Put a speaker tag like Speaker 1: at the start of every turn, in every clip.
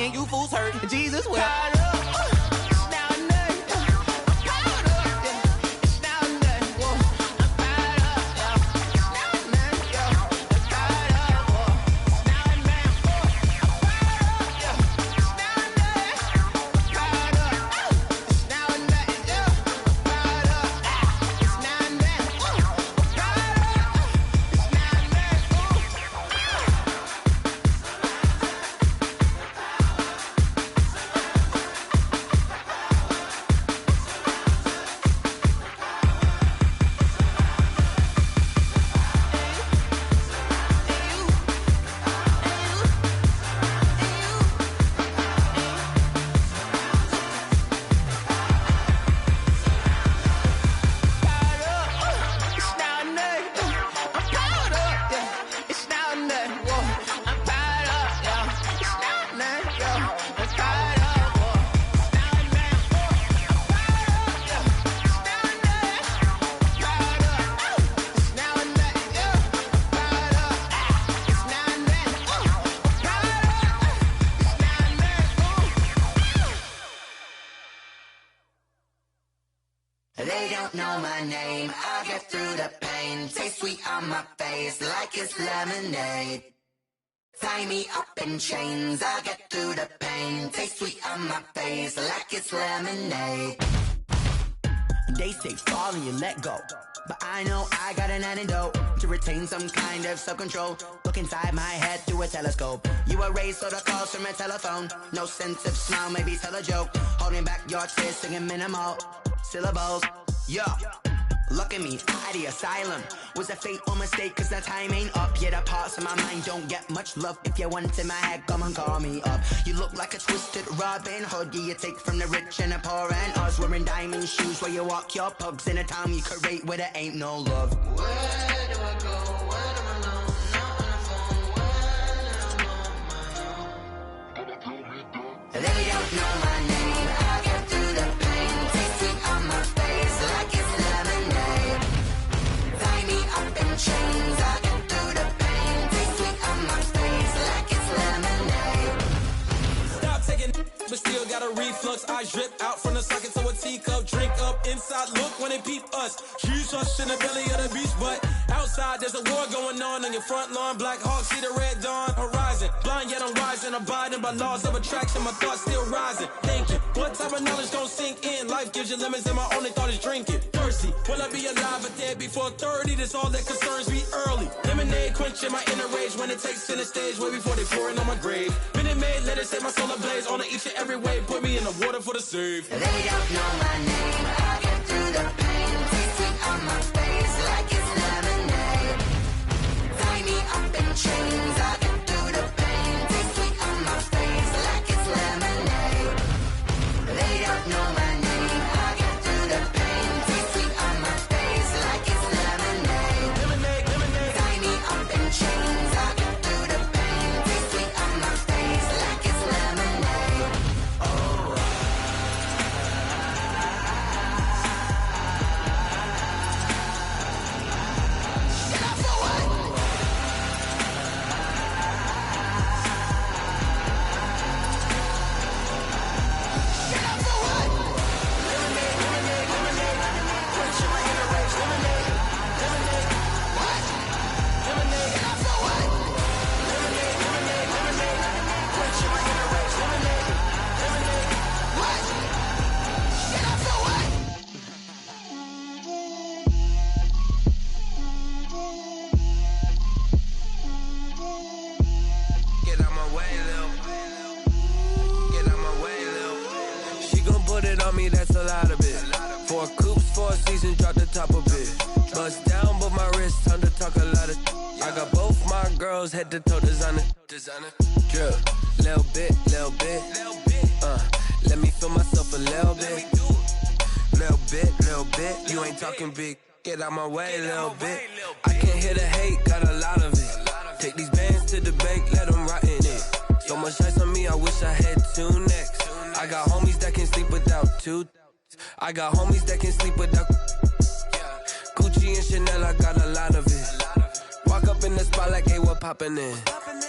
Speaker 1: and you fools hurt. Jesus will.
Speaker 2: They don't know my name, I'll get through the pain. Taste sweet on my face like it's lemonade. Tie me up in chains, I'll get through the pain. Taste sweet on my face like it's lemonade.
Speaker 3: They say fall and you let go, but I know I got an antidote to retain some kind of self-control. Look inside my head through a telescope. You erase all the calls from a telephone. No sense of smile, maybe tell a joke. Holding back your tears, singing minimal syllables. Yeah, look at me, out the asylum. Was a fate or mistake, cause the time ain't up. Yet the parts of my mind don't get much love. If you want in my head, come and call me up. You look like a twisted Robin Hood. Yeah, you take from the rich and the poor and us. Wearing diamond shoes where you walk your pugs in a town you create where there ain't no love.
Speaker 2: Where do I go when I'm alone? Not on the phone when I'm on my own. They don't know my name, I'll get through the pain. Taste sweet on my face like it's lemonade. Tie me up in chains, I'll get through the pain. Taste sweet on my face like it's lemonade.
Speaker 4: Stop taking but still got a reflux. I drip out from the socket to a teacup. Drink up inside, look when they peep us. Cheese us in the belly of the beach, but outside there's a war going on your front lawn. Black Hawk, see the red dawn horizon. Blind yet I'm rising, abiding by laws of attraction. My thoughts still rising, thinking what type of knowledge don't sink in. Life gives you limits and my only thought is drinking. Thirsty, will I be alive or dead before 30? That's all that concerns me early. Lemonade quenching my inner rage when it takes center stage way before they pour it on my grave. Minute Maid, let it set my soul ablaze on each and every way. Put me in the water for the save.
Speaker 2: They don't know my name, I'll get through the pain. Taste sweet on my face like it's lemonade. Tie me up in chains, I'll get through the pain. Taste sweet on my face like it's lemonade. They don't know my name, I'll get through the pain. Taste sweet on my face like it's lemonade.
Speaker 4: Lemonade, lemonade.
Speaker 2: Tie me up in chains, I'll get through the pain. Taste sweet on my face like it's lemonade.
Speaker 5: Get out my way, Lil. Get out my way, Lil. She gon' put it on me, that's a lot of it. 4 coops, 4 seasons, drop the top of it. Bust down, but my wrist, time to talk a lot of. I got both my girls, head to toe designer. Drip, little bit, little bit. Let me feel myself a little bit. Little bit, you ain't talking big. Get out my way, little bit. I can't hear the hate, got a lot of it. Take these bands to the bank, let them rot in it. So much ice on me, I wish I had 2 necks. I got homies that can sleep without 2. I got homies that can sleep without. Gucci and Chanel, I got a lot of it. Walk up in the spot like, hey, what poppin' in?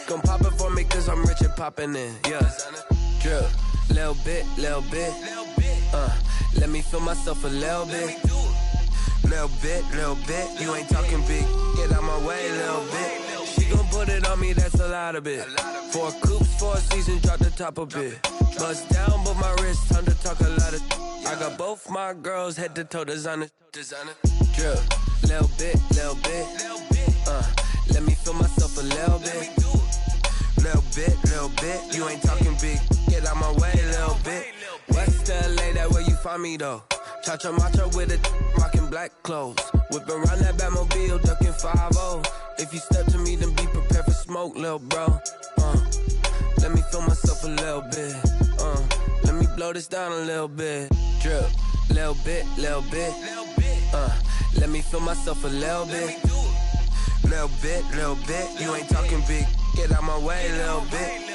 Speaker 5: Gon' pop it for me cause I'm rich and poppin' in, yeah. Drip, little bit, little bit. Let me feel myself a little bit. Little bit. You ain't talking big. Get out my way, little bit. She gon' put it on me, that's a lot of it. 4 coops, 4 seasons, drop the top a bit. Bust down, but my wrist, time to talk a lot of. I got both my girls head to toe designer. Drip, little bit. Let me feel myself a little bit. Little bit. You ain't talking big. Get out my way, little bit. West LA, that where you find me though. Cha-cha matcha with it, rocking black clothes. Whipping around that Batmobile, ducking 5-0. If you step to me, then be prepared for smoke, little bro. Let me feel myself a little bit. Let me blow this down a little bit. Drip, little bit. Let me feel myself a little bit. Little bit. You ain't talking big. Get out my way, little bit.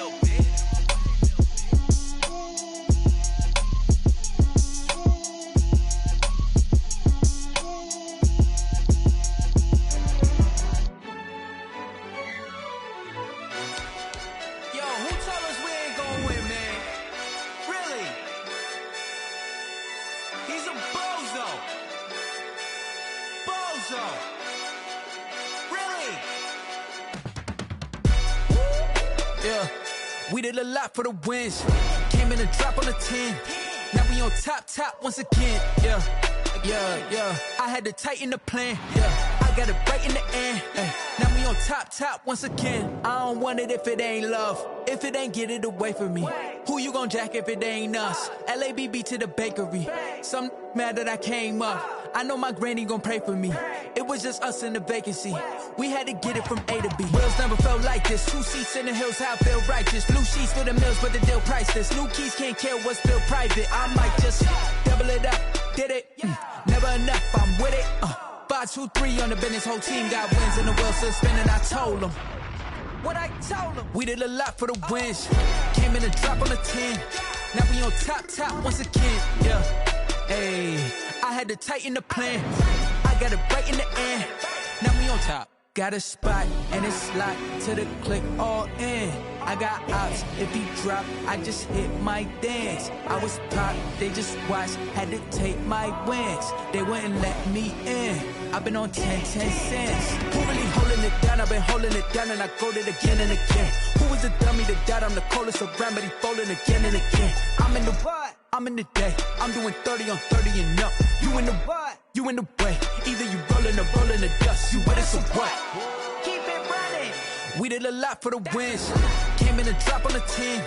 Speaker 6: We did a lot for the wins. Came in a drop on the 10. Now we on top once again. Yeah. I had to tighten the plan. I got it right in the end. Now we on top once again. I don't want it if it ain't love. If it ain't, get it away from me. Who you gon' jack if it ain't us? LABB to the bakery. Some mad that I came up. I know my granny gon' pray for me. It was just us in the vacancy. We had to get it from A to B. Wheels never felt like this. 2 seats in the hills, how I feel righteous. Blue sheets for the mills, but the deal priceless. New keys can't care what's still private. I might just double it up. Did it? Never enough, I'm with it. 5, 2, 3 on the business. Whole team got wins and the wheels still spinning. I told them what I told them. We did a lot for the wins. Came in a drop on the 10. Now we on top once again. Hey, I had to tighten the plan. I got it right in the end. Now we on top. Got a spot and it's locked to the click all in. I got ops, if he drop, I just hit my dance. I was top, they just watched, had to take my wins. They wouldn't let me in. I've been on 10 cents. Who really holding it down? I've been holding it down and I go it again and again. Who was the dummy that died? I'm the coldest around, but he folding again and again. I'm in the what? I'm in the day. I'm doing 30 on 30 and up. You in the what? You in the way. Either you rolling or rolling the dust. You with it, so what? Keep it running. We did a lot for the wins. Came in a drop on the 10.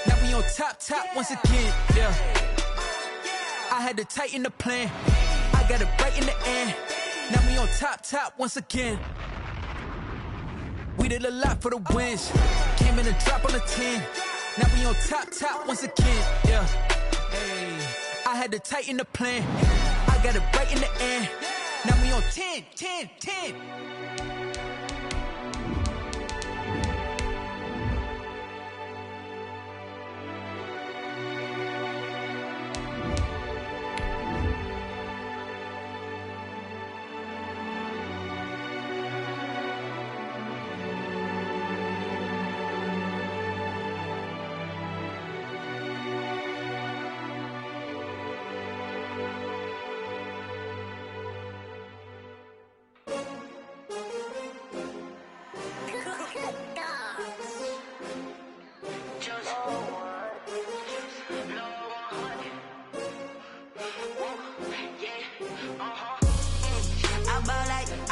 Speaker 6: Now we on top once again. Yeah. I had to tighten the plan. I got it right in the end. Now we on top once again. We did a lot for the wins. Came in a drop on the 10. Now we on top once again. Yeah. Hey, I had to tighten the plan. I got it right in the end. Now we on 10.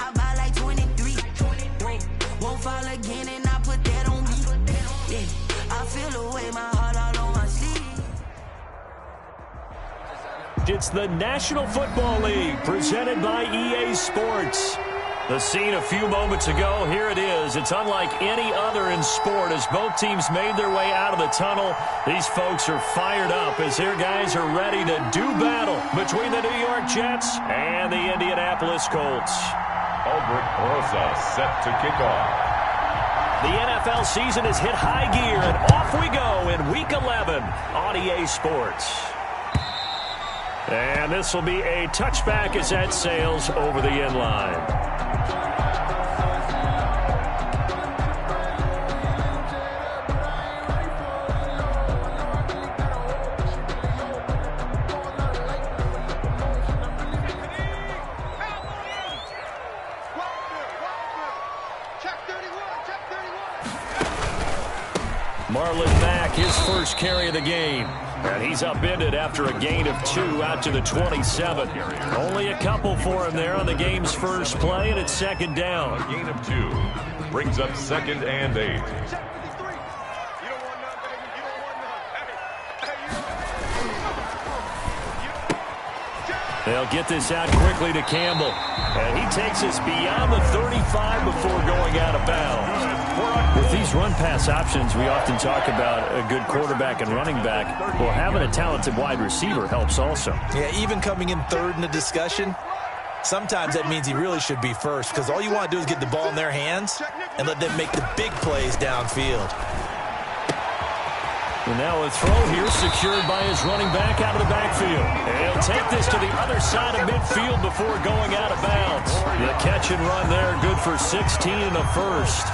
Speaker 3: I ball like 23. Won't fall again and I put that on me. Yeah, I feel the way, my heart all on my sleeve.
Speaker 7: It's the National Football League presented by EA Sports. The scene a few moments ago, here it is. It's unlike any other in sport as both teams made their way out of the tunnel. These folks are fired up as their guys are ready to do battle between the New York Jets and the Indianapolis Colts.
Speaker 8: Albert Rosa set to kick off.
Speaker 7: The NFL season has hit high gear, and off we go in Week 11 on EA Sports. And this will be a touchback as that sails over the end line. Marlon Mack, his first carry of the game. And he's upended after a gain of 2 out to the 27. Only a couple for him there on the game's first play, and it's second down.
Speaker 8: A gain of 2 brings up 2nd and 8.
Speaker 7: They'll get this out quickly to Campbell. And he takes us beyond the 35 before going out of bounds. With these run-pass options, we often talk about a good quarterback and running back. Well, having a talented wide receiver helps also.
Speaker 9: Yeah, even coming in third in the discussion, sometimes that means he really should be first, because all you want to do is get the ball in their hands and let them make the big plays downfield.
Speaker 7: And now a throw here secured by his running back out of the backfield. And he'll take this to the other side of midfield before going out of bounds. The catch and run there, good for 16 and a first.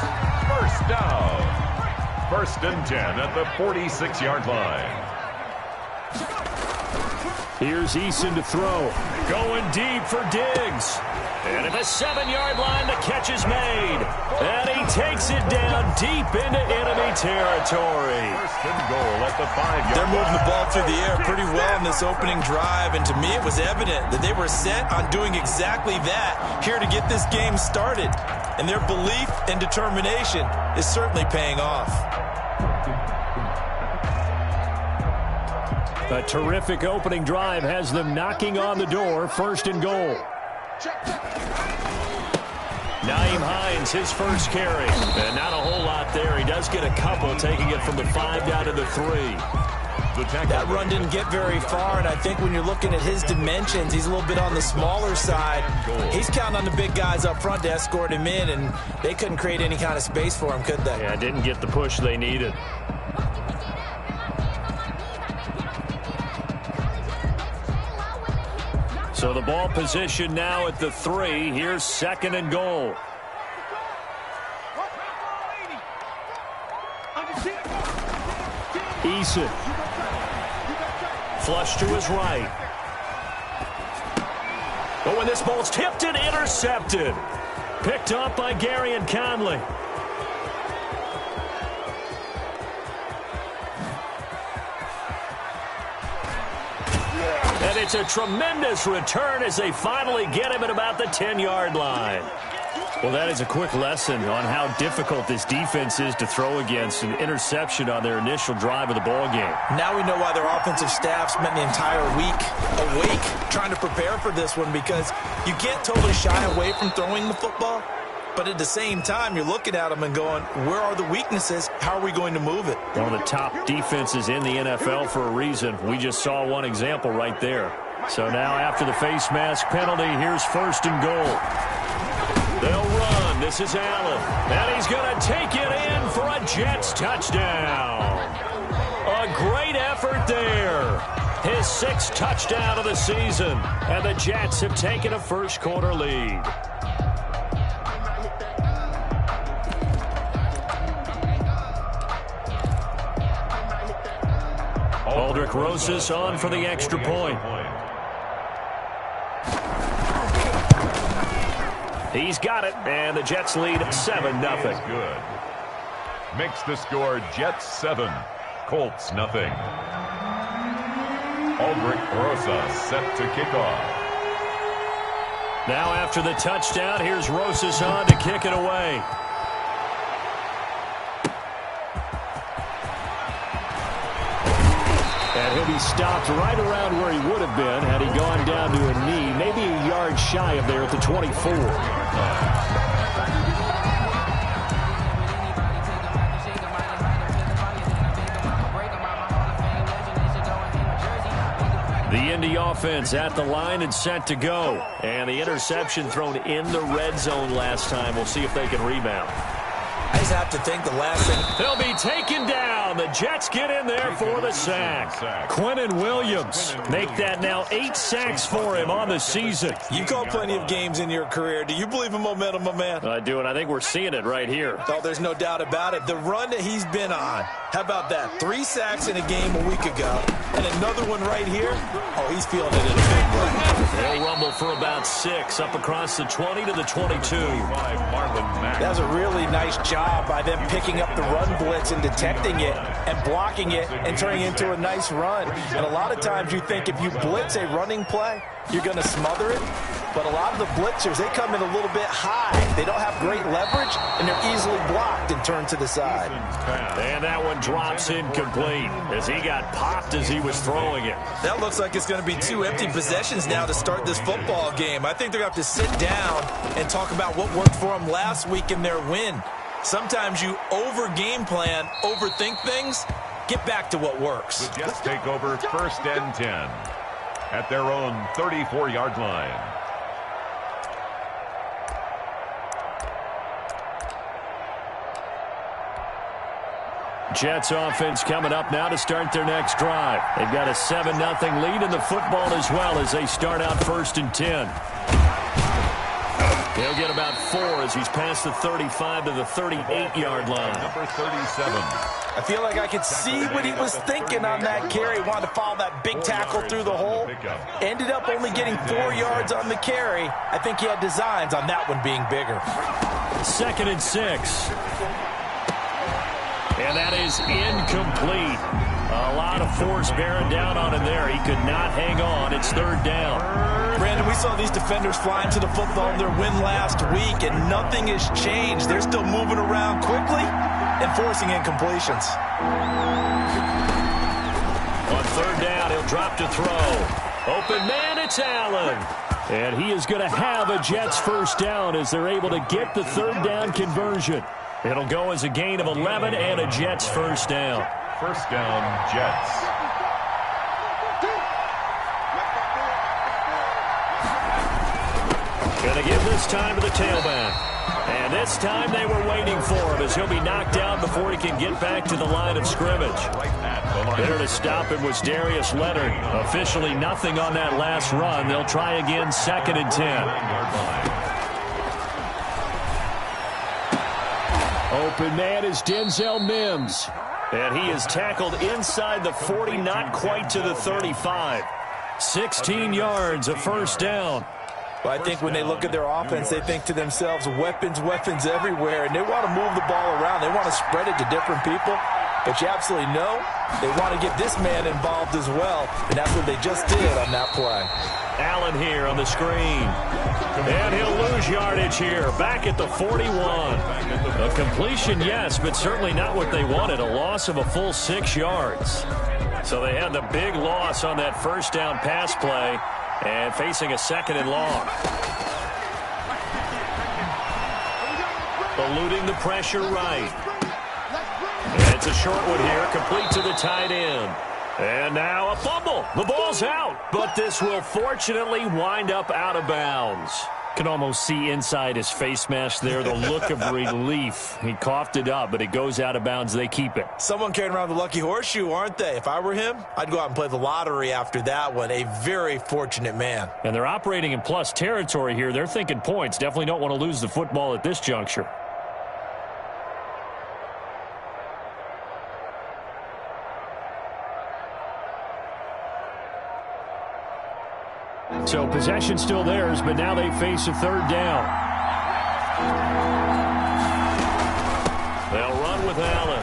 Speaker 8: First down. 1st and 10 at the 46-yard line.
Speaker 7: Here's Eason to throw. Going deep for Diggs. And at the 7-yard line, the catch is made. And he takes it down deep into enemy territory.
Speaker 8: 1st and goal at the 5-yard line.
Speaker 9: They're moving the ball through the air pretty well in this opening drive, and to me it was evident that they were set on doing exactly that here to get this game started. And their belief and determination is certainly paying off.
Speaker 7: A terrific opening drive has them knocking on the door. 1st and goal. Nyheim Hines, his first carry. And not a whole lot there. He does get a couple, taking it from the 5 down to the 3.
Speaker 9: That run didn't get very far, and I think when you're looking at his dimensions, he's a little bit on the smaller side. He's counting on the big guys up front to escort him in, and they couldn't create any kind of space for him, could they?
Speaker 7: Yeah, didn't get the push they needed. So the ball position now at the 3. Here's 2nd and goal. Eason. Flush to his right. Oh, and this ball's tipped and intercepted. Picked up by Gary and Conley. And it's a tremendous return as they finally get him at about the 10-yard line. Well, that is a quick lesson on how difficult this defense is to throw against. An interception on their initial drive of the ball game.
Speaker 9: Now we know why their offensive staff spent the entire week awake trying to prepare for this one, because you can't totally shy away from throwing the football, but at the same time you're looking at them and going, where are the weaknesses? How are we going to move it?
Speaker 7: One of the top defenses in the NFL for a reason. We just saw one example right there. So now after the face mask penalty, here's 1st and goal. They'll run. This is Allen. And he's going to take it in for a Jets touchdown. A great effort there. His 6th touchdown of the season. And the Jets have taken a first-quarter lead. Aldrich Rosas on for the extra point. He's got it, and the Jets lead 7-0.
Speaker 8: Good. Makes the score Jets 7, Colts nothing. Aldrich Rosas set to kick off.
Speaker 7: Now after the touchdown, here's Rosas on to kick it away. And he'll be stopped right around where he would have been had he gone down to a knee, maybe a yard shy of there at the 24. The Indy offense at the line and set to go. And the interception thrown in the red zone last time. We'll see if they can rebound.
Speaker 9: I just have to think the last thing.
Speaker 7: They'll be taken down. The Jets get in there for the sack. Quinnen Williams make that now 8 sacks for him on the season.
Speaker 9: You called plenty of games in your career. Do you believe in momentum, my man?
Speaker 7: I do, and I think we're seeing it right here.
Speaker 9: Oh, there's no doubt about it. The run that he's been on. How about that? 3 sacks in a game a week ago, and another one right here. Oh, he's feeling it in a big way.
Speaker 7: They'll rumble for about 6 up across the 20 to the 22.
Speaker 9: That was a really nice job by them picking up the run blitz and detecting it and blocking it and turning it into a nice run. And a lot of times you think if you blitz a running play, you're going to smother it. But a lot of the blitzers, they come in a little bit high. They don't have great leverage, and they're easily blocked and turned to the side.
Speaker 7: And that one drops incomplete as he got popped as he was throwing it.
Speaker 9: That looks like it's going to be 2 empty possessions now to start this football game. I think they're going to have to sit down and talk about what worked for them last week in their win. Sometimes you over-game plan, overthink things, get back to what works.
Speaker 8: The Jets take over 1st and 10 at their own 34-yard line.
Speaker 7: Jets offense coming up now to start their next drive. They've got a 7-0 lead in the football as well as they start out 1st and 10. He'll get about 4 as he's past the 35 to the 38-yard line.
Speaker 8: Number 37.
Speaker 9: I feel like I could see what he was thinking on that carry. Wanted to follow that big tackle through the hole. Ended up only getting 4 yards on the carry. I think he had designs on that one being bigger.
Speaker 7: 2nd and 6. And that is incomplete. A lot of force bearing down on him there. He could not hang on. It's 3rd down.
Speaker 9: Brandon, we saw these defenders flying to the football in their win last week, and nothing has changed. They're still moving around quickly and forcing incompletions.
Speaker 7: On 3rd down, he'll drop to throw. Open man, it's Allen. And he is going to have a Jets 1st down as they're able to get the 3rd down conversion. It'll go as a gain of 11 and a Jets 1st down.
Speaker 8: 1st down, Jets.
Speaker 7: Going to give this time to the tailback. And this time they were waiting for him as he'll be knocked down before he can get back to the line of scrimmage. There to stop him was Darius Leonard. Officially nothing on that last run. They'll try again 2nd and 10. Open man is Denzel Mims. And he is tackled inside the 40, not quite to the 35. 16 yards, a 1st down.
Speaker 9: Well, I think when they look at their offense, they think to themselves, weapons, weapons everywhere, and they want to move the ball around. They want to spread it to different people. But you absolutely know they want to get this man involved as well, and that's what they just did on that play.
Speaker 7: Allen here on the screen. And he'll lose yardage here, back at the 41. A completion, yes, but certainly not what they wanted. A loss of a full 6 yards. So they had the big loss on that 1st down pass play and facing a 2nd and long. Eluding the pressure right. And it's a short one here, complete to the tight end. And now a fumble. The ball's out, but this will fortunately wind up out of bounds. Can almost see inside his face mask there the look of relief. He coughed it up, but it goes out of bounds. They keep it.
Speaker 9: Someone carrying around the lucky horseshoe, aren't they? If I were him, I'd go out and play the lottery after that one. A very fortunate man.
Speaker 7: And they're operating in plus territory here. They're thinking points. Definitely don't want to lose the football at this juncture. So possession still theirs, but now they face a 3rd down. They'll run with Allen.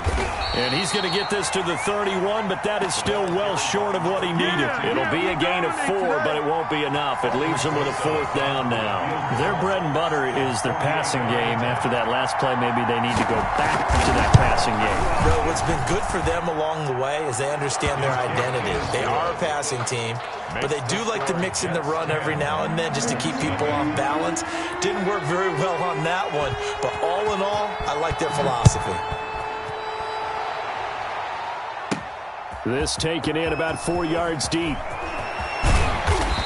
Speaker 7: And he's going to get this to the 31, but that is still well short of what he needed. It'll be a gain of 4, but it won't be enough. It leaves them with a 4th down now.
Speaker 10: Their bread and butter is their passing game. After that last play, maybe they need to go back to that passing game.
Speaker 9: No, what's been good for them along the way is they understand their identity. They are a passing team, but they do like to mix in the run every now and then just to keep people on balance. Didn't work very well on that one, but all in all, I like their philosophy.
Speaker 7: This taken in about 4 yards deep.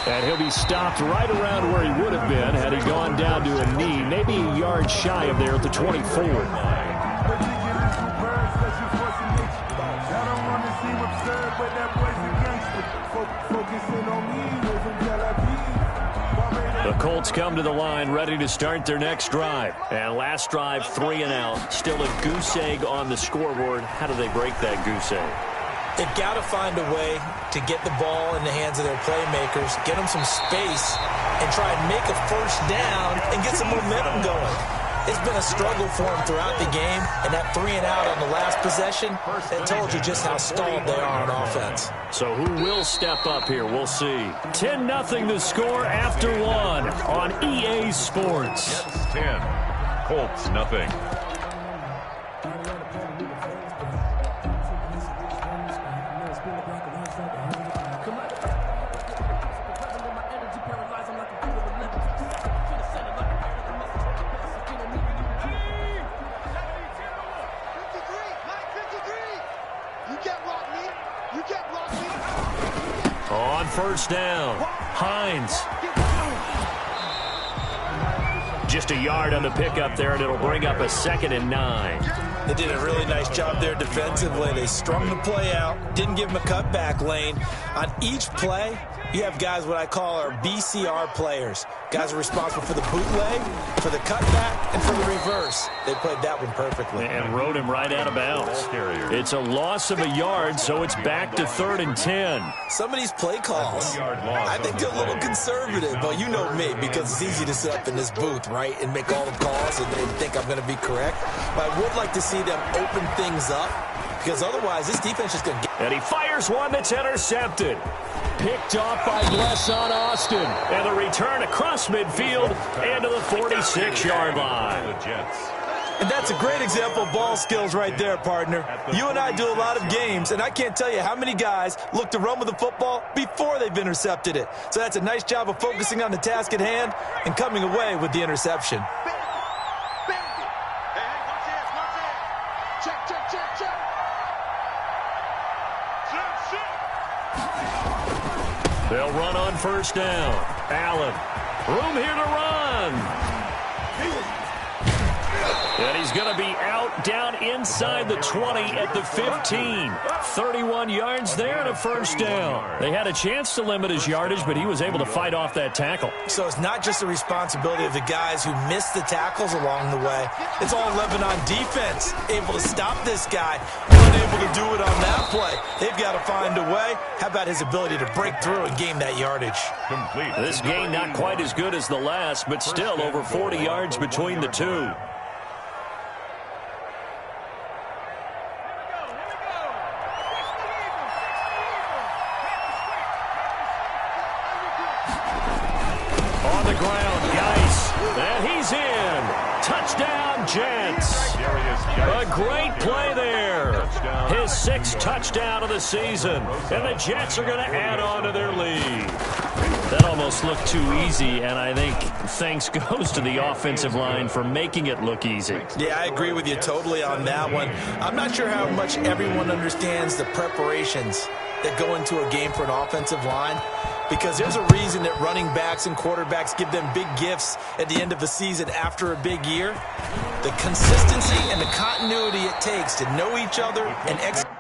Speaker 7: And he'll be stopped right around where he would have been had he gone down to a knee, maybe a yard shy of there at the 24. The Colts come to the line ready to start their next drive. And last drive, 3 and out. Still a goose egg on the scoreboard. How do they break that goose egg?
Speaker 9: They've got to find a way to get the ball in the hands of their playmakers, get them some space, and try and make a first down and get some momentum going. It's been a struggle for them throughout the game, and that 3-and-out on the last possession, that told you just how stalled they are on offense.
Speaker 7: So who will step up here? We'll see. 10-0 the score after one on EA Sports.
Speaker 8: Jets 10, Colts nothing.
Speaker 7: On first down, Hines. Just a yard on the pickup there, and it'll bring up a 2nd and 9.
Speaker 9: They did a really nice job there defensively. They strung the play out, didn't give them a cutback lane. On each play, you have guys what I call our BCR players. Guys are responsible for the bootleg, for the cutback, and for the reverse. They played that one perfectly.
Speaker 7: And rode him right out of bounds. It's a loss of a yard, so it's back to 3rd and 10.
Speaker 9: Some of these play calls, I think they're a little conservative, but you know me, because it's easy to sit up in this booth, right, and make all the calls and think I'm going to be correct. But I would like to see them open things up, because otherwise this defense is going to get...
Speaker 7: And he fires one that's intercepted. Picked off by Glesson Austin. And the return across midfield and to the 46-yard line.
Speaker 9: And that's a great example of ball skills right there, partner. You and I do a lot of games, and I can't tell you how many guys look to run with the football before they've intercepted it. So that's a nice job of focusing on the task at hand and coming away with the interception.
Speaker 7: They'll run on first down. Allen. Room here to run. And he's going to be out down inside the 20 at the 15. 31 yards there and a first down. They had a chance to limit his yardage, but he was able to fight off that tackle.
Speaker 9: So it's not just the responsibility of the guys who missed the tackles along the way. It's all Lebanon defense, able to stop this guy, unable to do it on that play. They've got to find a way. How about his ability to break through and gain that yardage?
Speaker 8: Complete.
Speaker 7: This game not quite as good as the last, but still over 40 yards between the two. On the ground, Geis, and he's in. Touchdown, Jets. A great play there. His 6th touchdown of the season, and the Jets are going to add on to their lead. That almost looked too easy, and I think thanks goes to the offensive line for making it look easy.
Speaker 9: Yeah, I agree with you totally on that one. I'm not sure how much everyone understands the preparations that go into a game for an offensive line, because there's a reason that running backs and quarterbacks give them big gifts at the end of the season after a big year. The consistency and the continuity it takes to know each other and execute.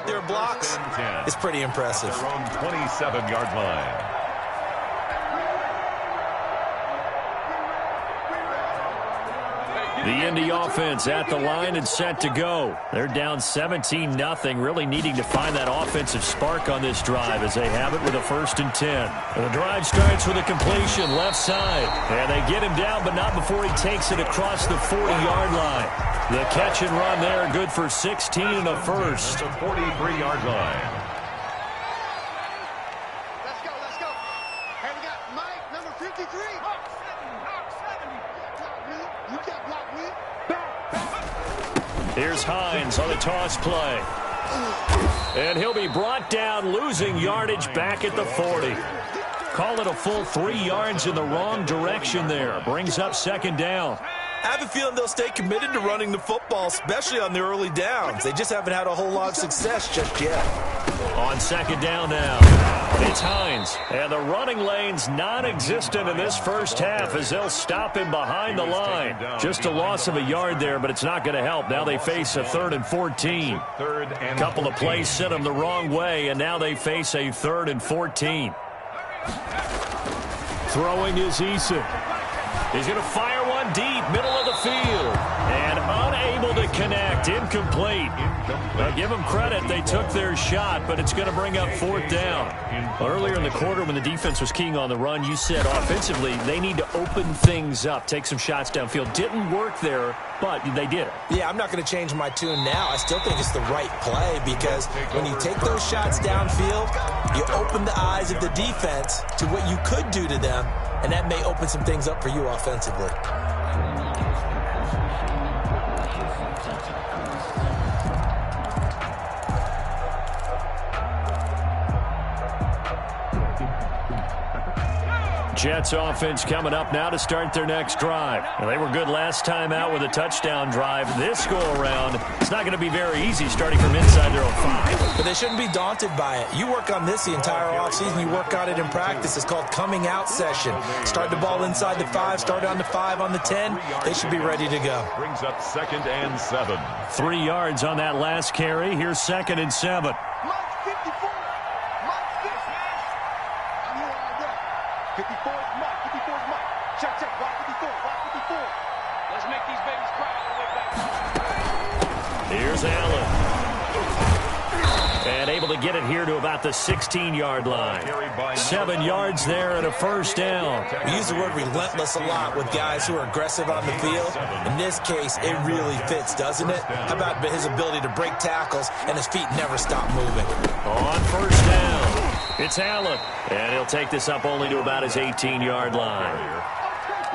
Speaker 9: Their blocks is pretty impressive.
Speaker 8: Their own 27-yard line.
Speaker 7: The Indy offense at the line and set to go. They're down 17-0, really needing to find that offensive spark on this drive as they have it with a 1st and 10. The drive starts with a completion left side. And they get him down, but not before he takes it across the 40-yard line. The catch and run there, good for 16 and a first.
Speaker 8: The 43-yard line.
Speaker 11: Let's go. Hey, we got Mike, number 53. You got block,
Speaker 7: Here's Hines on the toss play. And he'll be brought down, losing yardage back at the 40. Call it a full 3 yards in the wrong direction there. Brings up 2nd down.
Speaker 9: I have a feeling they'll stay committed to running the football, especially on the early downs. They just haven't had a whole lot of success just yet.
Speaker 7: On 2nd down now, it's Hines. And the running lane's non-existent in this first half as they'll stop him behind the line. Just a loss of a yard there, but it's not going to help. Now they face a 3rd and 14. A couple of plays sent them the wrong way, and now they face a 3rd and 14. Throwing is Eason. He's going to fire one deep, middle of the field. And unable to connect, incomplete. Now give them credit, they took their shot, but it's going to bring up 4th down. Earlier in the quarter when the defense was keying on the run, you said offensively they need to open things up, take some shots downfield. Didn't work there, but they did it.
Speaker 9: Yeah, I'm not going to change my tune now. I still think it's the right play because when you take those shots downfield, you open the eyes of the defense to what you could do to them, and that may open some things up for you offensively.
Speaker 7: Jets offense coming up now to start their next drive. Well, they were good last time out with a touchdown drive. This go-around, it's not going to be very easy starting from inside their own 5.
Speaker 9: But they shouldn't be daunted by it. You work on this the entire offseason. You work on it in practice. It's called coming out session. Start the ball inside the 5, start on the 5, on the 10. They should be ready to go.
Speaker 8: Brings up 2nd and 7.
Speaker 7: 3 yards on that last carry. Here's 2nd and 7. Here's Allen. And able to get it here to about the 16-yard line. 7 yards there and a 1st down.
Speaker 9: We use the word relentless a lot with guys who are aggressive on the field. In this case, it really fits, doesn't it? How about his ability to break tackles and his feet never stop moving?
Speaker 7: On 1st down, it's Allen. And he'll take this up only to about his 18-yard line.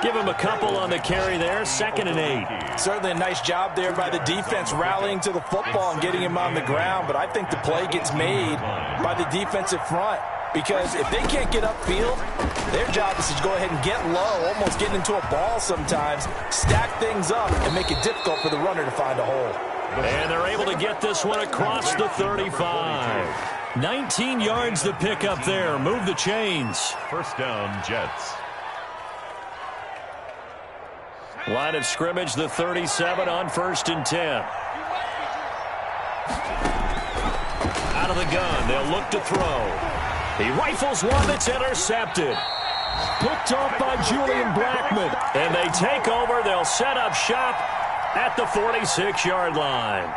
Speaker 7: Give him a couple on the carry there, 2nd and 8.
Speaker 9: Certainly a nice job there by the defense rallying to the football and getting him on the ground, but I think the play gets made by the defensive front because if they can't get upfield, their job is to go ahead and get low, almost getting into a ball sometimes, stack things up, and make it difficult for the runner to find a hole.
Speaker 7: And they're able to get this one across the 35. 19 yards to pick up there. Move the chains.
Speaker 8: 1st down, Jets.
Speaker 7: Line of scrimmage, the 37 on 1st and 10. Out of the gun, they'll look to throw. He rifles one that's intercepted. Picked off by Julian Blackman. And they take over. They'll set up shop at the 46-yard line.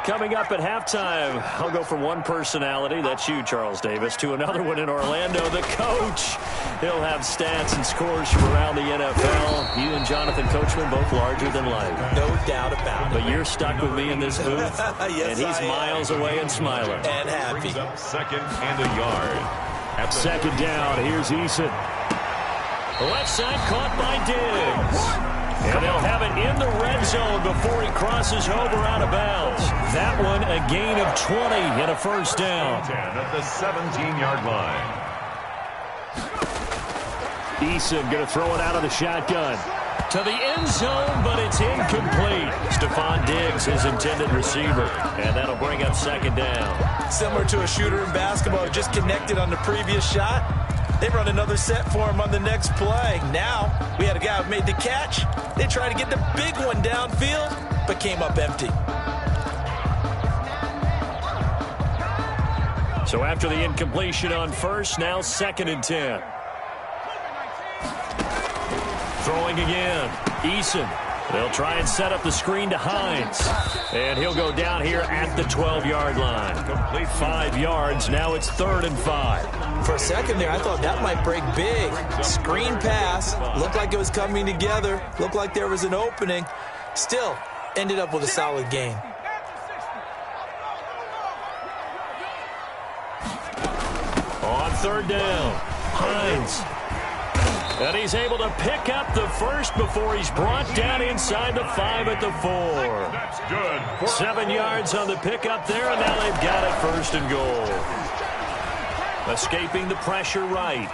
Speaker 7: Coming up at halftime, I'll go from one personality, that's you, Charles Davis, to another one in Orlando, the coach. He'll have stats and scores from around the NFL. You and Jonathan Coachman, both larger than life.
Speaker 9: No doubt about it.
Speaker 7: But you're stuck with me in this booth,
Speaker 9: yes,
Speaker 7: and he's miles away and smiling.
Speaker 9: And happy.
Speaker 8: Brings up 2nd and a yard. At
Speaker 7: 2nd down, here's Eason. Left side caught by Diggs. And they'll have it in the red zone before he crosses over out of bounds. That one a gain of 20 and a 1st down.
Speaker 8: 10 at the 17-yard line.
Speaker 7: Eason going to throw it out of the shotgun. To the end zone, but it's incomplete. Stephon Diggs, his intended receiver. And that'll bring up 2nd down.
Speaker 9: Similar to a shooter in basketball who just connected on the previous shot. They run another set for him on the next play. Now, we had a guy who made the catch. They tried to get the big one downfield, but came up empty.
Speaker 7: So after the incompletion on 1st, now 2nd and 10. throwing again. Eason. They'll try and set up the screen to Hines. And he'll go down here at the 12-yard line. Complete 5 yards. Now it's 3rd and 5.
Speaker 9: For a second there, I thought that might break big. Screen pass. Looked like it was coming together. Looked like there was an opening. Still, ended up with a solid gain.
Speaker 7: On 3rd down, Hines. And he's able to pick up the first before he's brought down inside the 5 at the 4.
Speaker 8: That's good.
Speaker 7: 7 yards on the pickup there, and now they've got it 1st and goal. Escaping the pressure right.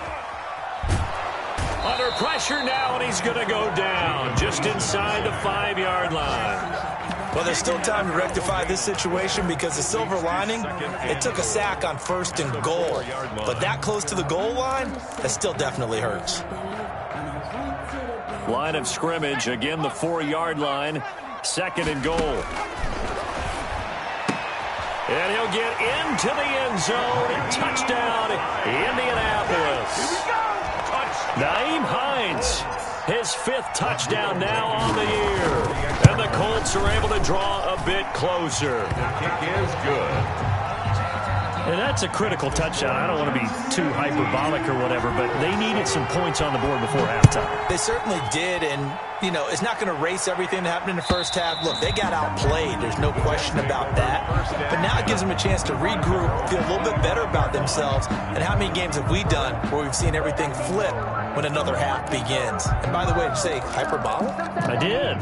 Speaker 7: Under pressure now, and he's going to go down just inside the 5-yard line.
Speaker 9: Well, there's still time to rectify this situation because the silver lining, it took a sack on 1st and goal. But that close to the goal line, that still definitely hurts.
Speaker 7: Line of scrimmage, again the 4-yard line, 2nd and goal. And he'll get into the end zone. Touchdown, Indianapolis. Nyheim Hines, his 5th touchdown now on the year. And the Colts are able to draw a bit closer.
Speaker 8: The kick is good.
Speaker 10: And that's a critical touchdown. I don't want to be too hyperbolic or whatever, but they needed some points on the board before halftime.
Speaker 9: They certainly did, and, you know, it's not going to erase everything that happened in the first half. Look, they got outplayed. There's no question about that. But now it gives them a chance to regroup, feel a little bit better about themselves. And how many games have we done where we've seen everything flip when another half begins? And by the way, did you say hyperbolic?
Speaker 10: I did.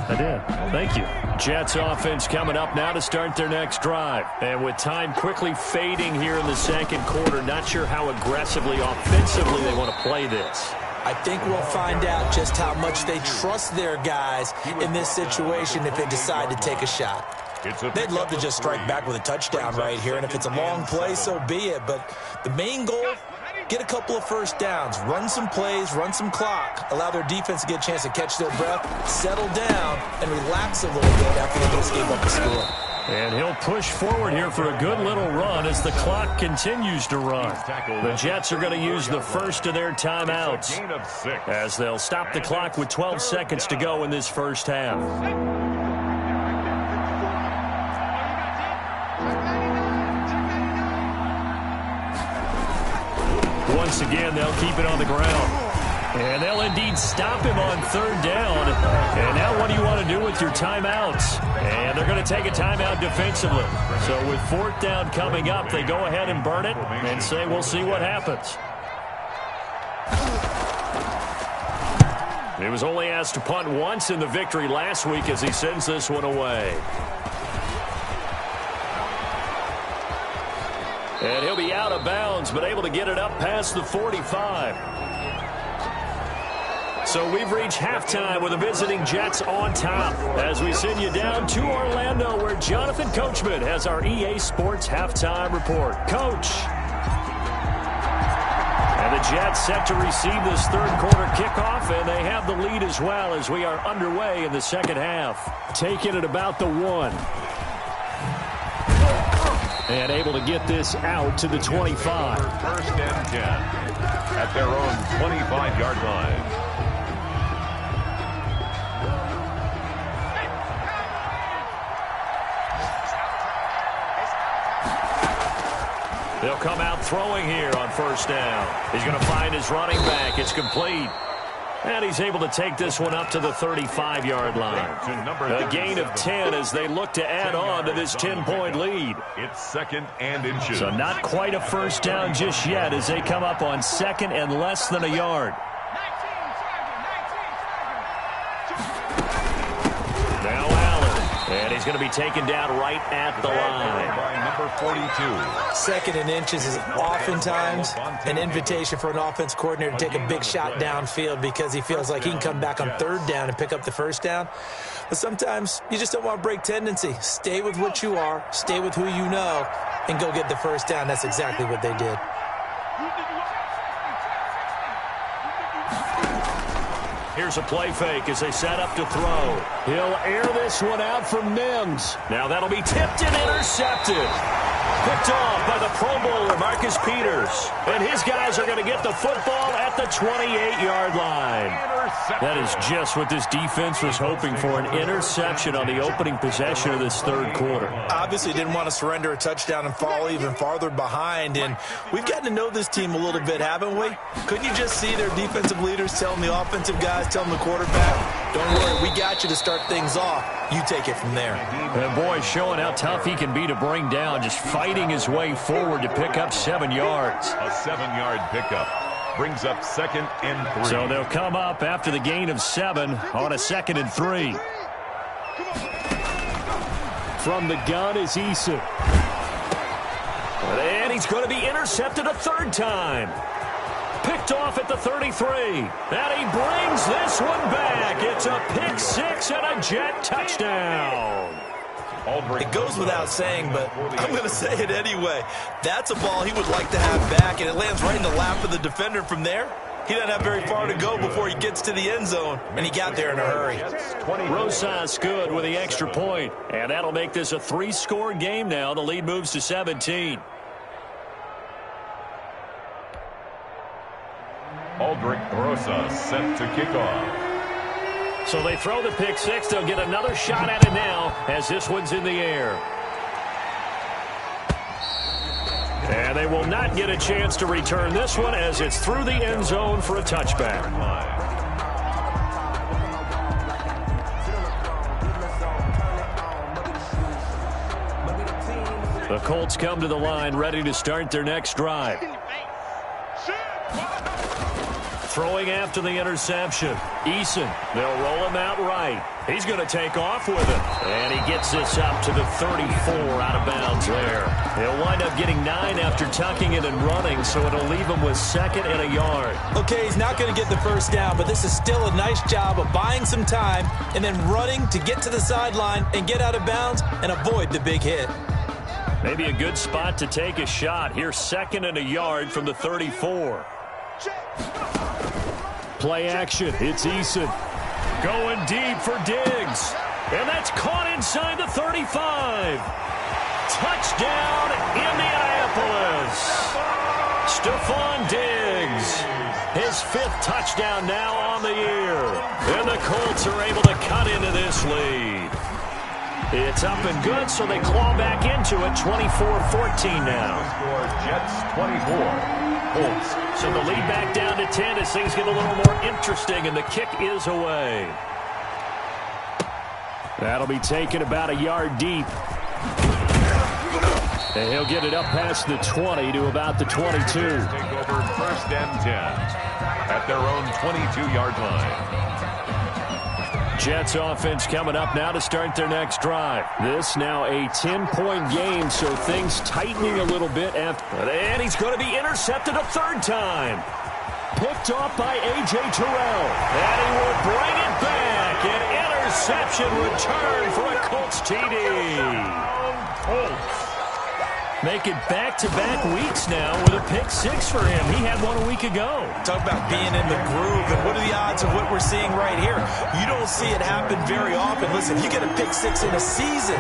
Speaker 10: Thank you.
Speaker 7: Jets offense coming up now to start their next drive. And with time quickly fading here in the 2nd quarter, not sure how aggressively, offensively they want to play this.
Speaker 9: I think we'll find out just how much they trust their guys in this situation if they decide to take a shot. They'd love to just strike back with a touchdown right here, and if it's a long play, so be it. But the main goal, get a couple of 1st downs, run some plays, run some clock, allow their defense to get a chance to catch their breath, settle down, and relax a little bit after they just gave up the score.
Speaker 7: And he'll push forward here for a good little run as the clock continues to run. The Jets are going to use the first of their timeouts as they'll stop the clock with 12 seconds to go in this first half. Once again, they'll keep it on the ground. And they'll indeed stop him on 3rd down. And now what do you want to do with your timeouts? And they're going to take a timeout defensively. So with 4th down coming up, they go ahead and burn it and say we'll see what happens. He was only asked to punt once in the victory last week as he sends this one away. And he'll be out of bounds, but able to get it up past the 45. So we've reached halftime with the visiting Jets on top as we send you down to Orlando where Jonathan Coachman has our EA Sports halftime report. Coach. And the Jets set to receive this 3rd quarter kickoff, and they have the lead as well as we are underway in the 2nd half. Taking it about the 1. And able to get this out to the 25.
Speaker 8: 1st and 10 at their own 25-yard line.
Speaker 7: They'll come out throwing here on 1st down. He's going to find his running back. It's complete. And he's able to take this one up to the 35-yard line. A gain of 10 as they look to add on to this 10-point lead.
Speaker 8: It's 2nd and inches.
Speaker 7: So not quite a 1st down just yet as they come up on 2nd and less than a yard. Now Allen. And he's going to be taken down right at the line.
Speaker 8: By number 42.
Speaker 9: 2nd and inches is oftentimes an invitation for an offense coordinator to take a big shot downfield because he feels like he can come back on 3rd down and pick up the 1st down. But sometimes you just don't want to break tendency. Stay with what you are, stay with who you know, and go get the 1st down. That's exactly what they did.
Speaker 7: Here's a play fake as they set up to throw. He'll air this one out from Mims. Now that'll be tipped and intercepted. Picked off by the Pro Bowler, Marcus Peters. And his guys are going to get the football at at the 28-yard line. That is just what this defense was hoping for, an interception on the opening possession of this third quarter.
Speaker 9: Obviously didn't want to surrender a touchdown and fall even farther behind, and we've gotten to know this team a little bit, haven't we? Couldn't you just see their defensive leaders telling the offensive guys, telling the quarterback, don't worry, we got you to start things off. You take it from there.
Speaker 7: And boy, showing how tough he can be to bring down, just fighting his way forward to pick up 7 yards.
Speaker 8: A 7-yard pickup brings up 2nd and 3.
Speaker 7: So they'll come up after the gain of 7 on a 2nd and 3. From the gun is Eason. And he's going to be intercepted a 3rd time. Picked off at the 33. And he brings this one back. It's a pick 6 and a Jet touchdown.
Speaker 9: It goes without saying, but I'm going to say it anyway. That's a ball he would like to have back, and it lands right in the lap of the defender from there. He doesn't have very far to go before he gets to the end zone, and he got there in a hurry.
Speaker 7: Rosas good with the extra point, and that'll make this a 3-score game now. The lead moves to 17.
Speaker 8: Aldrich Rosas set to kick off.
Speaker 7: So they throw the pick 6. They'll get another shot at it now as this one's in the air. And they will not get a chance to return this one as it's through the end zone for a touchback. The Colts come to the line ready to start their next drive. Throwing after the interception. Eason, they'll roll him out right. He's going to take off with it. And he gets this up to the 34 out of bounds there. He'll wind up getting 9 after tucking it and running, so it'll leave him with 2nd and a yard.
Speaker 9: Okay, he's not going to get the first down, but this is still a nice job of buying some time and then running to get to the sideline and get out of bounds and avoid the big hit.
Speaker 7: Maybe a good spot to take a shot. Here's 2nd and a yard from the 34. Play action. It's Eason. Going deep for Diggs. And that's caught inside the 35. Touchdown, Indianapolis. Stephon Diggs. His 5th touchdown now on the year. And the Colts are able to cut into this lead. It's up and good, so they claw back into it. 24-14 now.
Speaker 8: Jets 24. Colts.
Speaker 7: So the lead back down to 10 as things get a little more interesting, and the kick is away. That'll be taken about a yard deep. And he'll get it up past the 20 to about the 22.
Speaker 8: Take over 1st and 10 at their own 22-yard line.
Speaker 7: Jets offense coming up now to start their next drive. This now a 10-point game, so things tightening a little bit after. And he's going to be intercepted a 3rd time. Picked off by A.J. Terrell. And he will bring it back. An interception return for a Colts TD. Colts. Make it back-to-back weeks now with a pick 6 for him. He had one a week ago.
Speaker 9: Talk about being in the groove, and what are the odds of what we're seeing right here? You don't see it happen very often. Listen, you get a pick 6 in a season.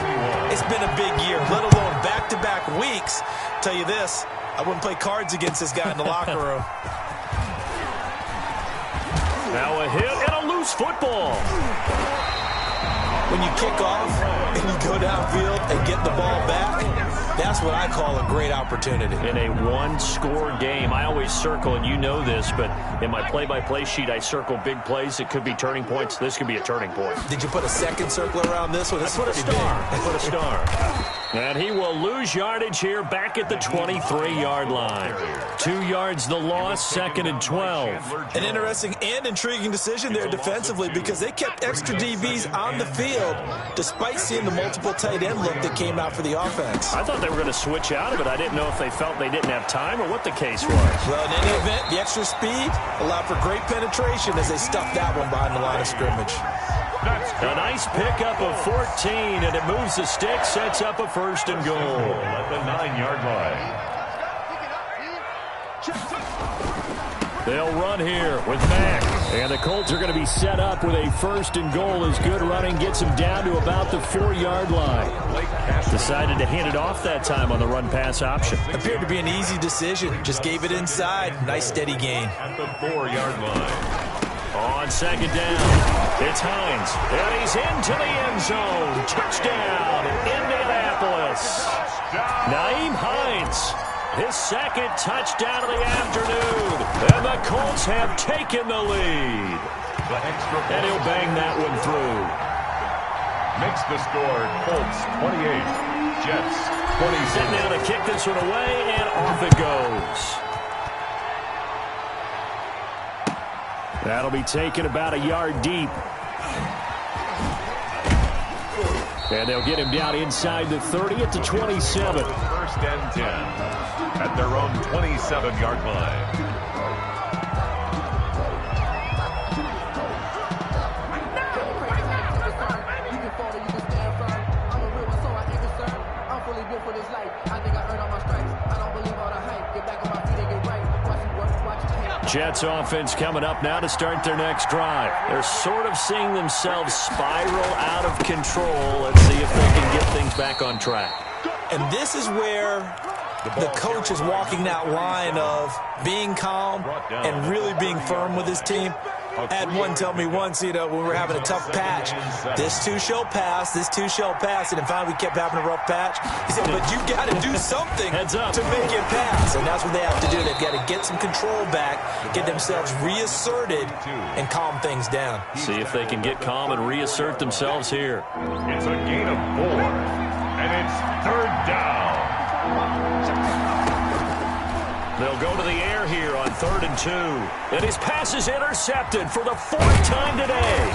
Speaker 9: It's been a big year, let alone back-to-back weeks. Tell you this, I wouldn't play cards against this guy in the locker room.
Speaker 7: Now a hit and a loose football.
Speaker 9: When you kick off and you go downfield and get the ball back, that's what I call a great opportunity.
Speaker 7: In a 1-score game, I always circle, and you know this, but in my play-by-play sheet, I circle big plays. It could be turning points. This could be a turning point.
Speaker 9: Did you put a 2nd circle around this one? This
Speaker 7: I put a star. I put a star. And he will lose yardage here back at the 23-yard line. 2 yards the loss, 2nd and 12.
Speaker 9: An interesting and intriguing decision there defensively because they kept extra DBs on the field despite seeing the multiple tight end look that came out for the offense.
Speaker 7: I thought they were going to switch out of it. I didn't know if they felt they didn't have time or what the case was.
Speaker 9: Well, in any event, the extra speed allowed for great penetration as they stuffed that one behind the line of scrimmage.
Speaker 7: A nice pickup of 14, and it moves the stick, sets up a 1st and goal.
Speaker 8: At the 9-yard line.
Speaker 7: They'll run here with Mack. And the Colts are going to be set up with a 1st and goal as good running gets them down to about the 4-yard line. Decided to hand it off that time on the run-pass option.
Speaker 9: Appeared to be an easy decision. Just gave it inside. Nice steady gain.
Speaker 8: At the 4-yard line.
Speaker 7: On 2nd down, it's Hines. And he's into the end zone. Touchdown, Indianapolis. Naeem Hines. His 2nd touchdown of the afternoon. And the Colts have taken the lead. And he'll bang that one through.
Speaker 8: Makes the score Colts 28, Jets 26.
Speaker 7: Sitting down to kick this one away, and off it goes. That'll be taken about a yard deep. And they'll get him down inside the 30 at the 27.
Speaker 8: 1st and 10 at their own 27-yard line.
Speaker 7: Jets offense coming up now to start their next drive. They're sort of seeing themselves spiral out of control. Let's see if they can get things back on track.
Speaker 9: And this is where the coach is walking that line of being calm and really being firm with his team. I had one tell me once, when we were having a tough patch, this too shall pass, this too shall pass, and then finally we kept having a rough patch. He said, but you got to do something to make it pass, and that's what they have to do. They've got to get some control back, get themselves reasserted, and calm things down.
Speaker 7: See if they can get calm and reassert themselves here.
Speaker 8: It's a gain of 4, and it's 3rd down.
Speaker 7: They'll go to the air here on 3rd and 2. And his pass is intercepted for the 4th time today.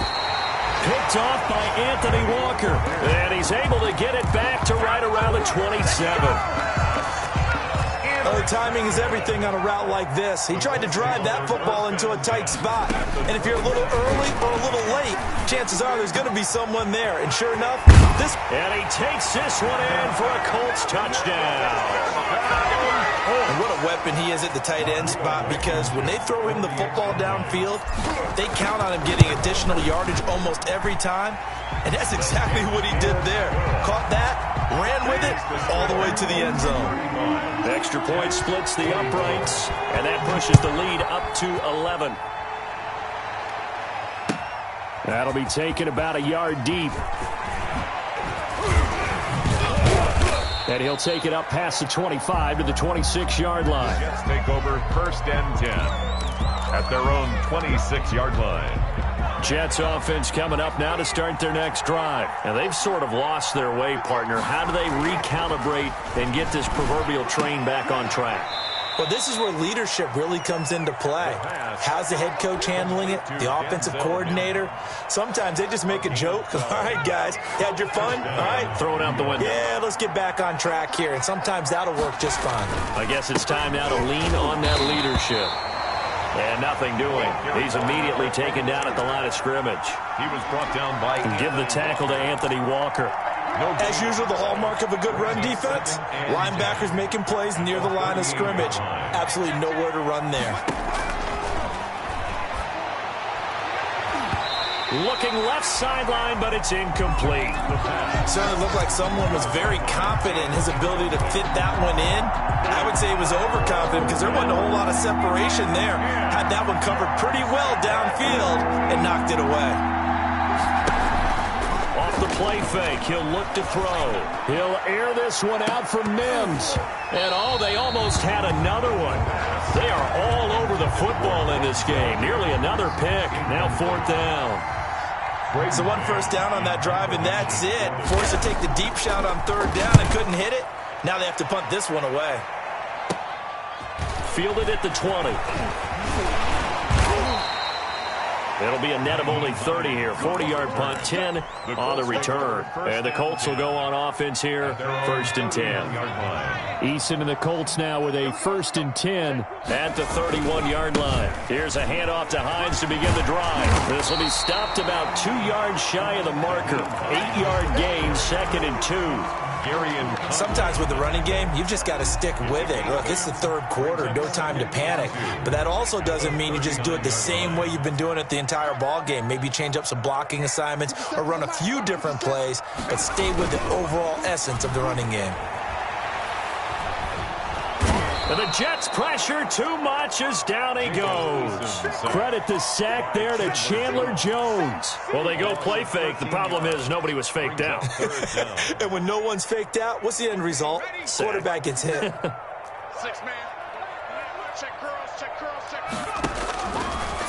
Speaker 7: Picked off by Anthony Walker. And he's able to get it back to right around the 27.
Speaker 9: Oh, timing is everything on a route like this. He tried to drive that football into a tight spot. And if you're a little early or a little late, chances are there's going to be someone there. And sure enough, this...
Speaker 7: And he takes this one in for a Colts touchdown.
Speaker 9: And what a weapon he is at the tight end spot, because when they throw him the football downfield, they count on him getting additional yardage almost every time. And that's exactly what he did there. Caught that, ran with it, all the way to the end zone.
Speaker 7: The extra point splits the uprights, and that pushes the lead up to 11. That'll be taken about a yard deep. And he'll take it up past the 25 to the 26-yard line.
Speaker 8: Jets take over 1st and 10 at their own 26-yard line.
Speaker 7: Jets offense coming up now to start their next drive. Now, they've sort of lost their way, partner. How do they recalibrate and get this proverbial train back on track?
Speaker 9: Well, this is where leadership really comes into play. How's the head coach handling it? The offensive coordinator? Sometimes they just make a joke. All right, guys, you had your fun? All right.
Speaker 7: Throw it out the window.
Speaker 9: Yeah, let's get back on track here. And sometimes that'll work just fine.
Speaker 7: I guess it's time now to lean on that leadership. And nothing doing. He's immediately taken down at the line of scrimmage.
Speaker 8: He was brought down by...
Speaker 7: Give the tackle to Anthony Walker.
Speaker 9: As usual, the hallmark of a good run defense, linebackers making plays near the line of scrimmage. Absolutely nowhere to run there.
Speaker 7: Looking left sideline, but it's incomplete.
Speaker 9: Certainly looked like someone was very confident in his ability to fit that one in. I would say he was overconfident because there wasn't a whole lot of separation there. Had that one covered pretty well downfield and knocked it away.
Speaker 7: Off the play fake, he'll look to throw. He'll air this one out from Mims. And they almost had another one. They are all over the football in this game. Nearly another pick. Now 4th down.
Speaker 9: So 1 first down on that drive, and that's it. Forced to take the deep shot on 3rd down and couldn't hit it. Now they have to punt this one away.
Speaker 7: Fielded at the 20. It'll be a net of only 30 here. 40-yard punt, 10 on the return. And the Colts will go on offense here, 1st and 10. Eason and the Colts now with a 1st and 10 at the 31-yard line. Here's a handoff to Hines to begin the drive. This will be stopped about 2 yards shy of the marker. 8-yard gain, 2nd and 2.
Speaker 9: Sometimes with the running game, you've just got to stick with it. Look, it's the third quarter, no time to panic. But that also doesn't mean you just do it the same way you've been doing it the entire ball game. Maybe change up some blocking assignments or run a few different plays, but stay with the overall essence of the running game.
Speaker 7: And the Jets pressure too much as down he goes. Credit the sack there to Chandler Jones. Well, they go play fake. The problem is nobody was faked out.
Speaker 9: And when no one's faked out, what's the end result?
Speaker 7: Sack.
Speaker 9: Quarterback gets hit.
Speaker 11: 6 man. Check girls, check girls, check girls.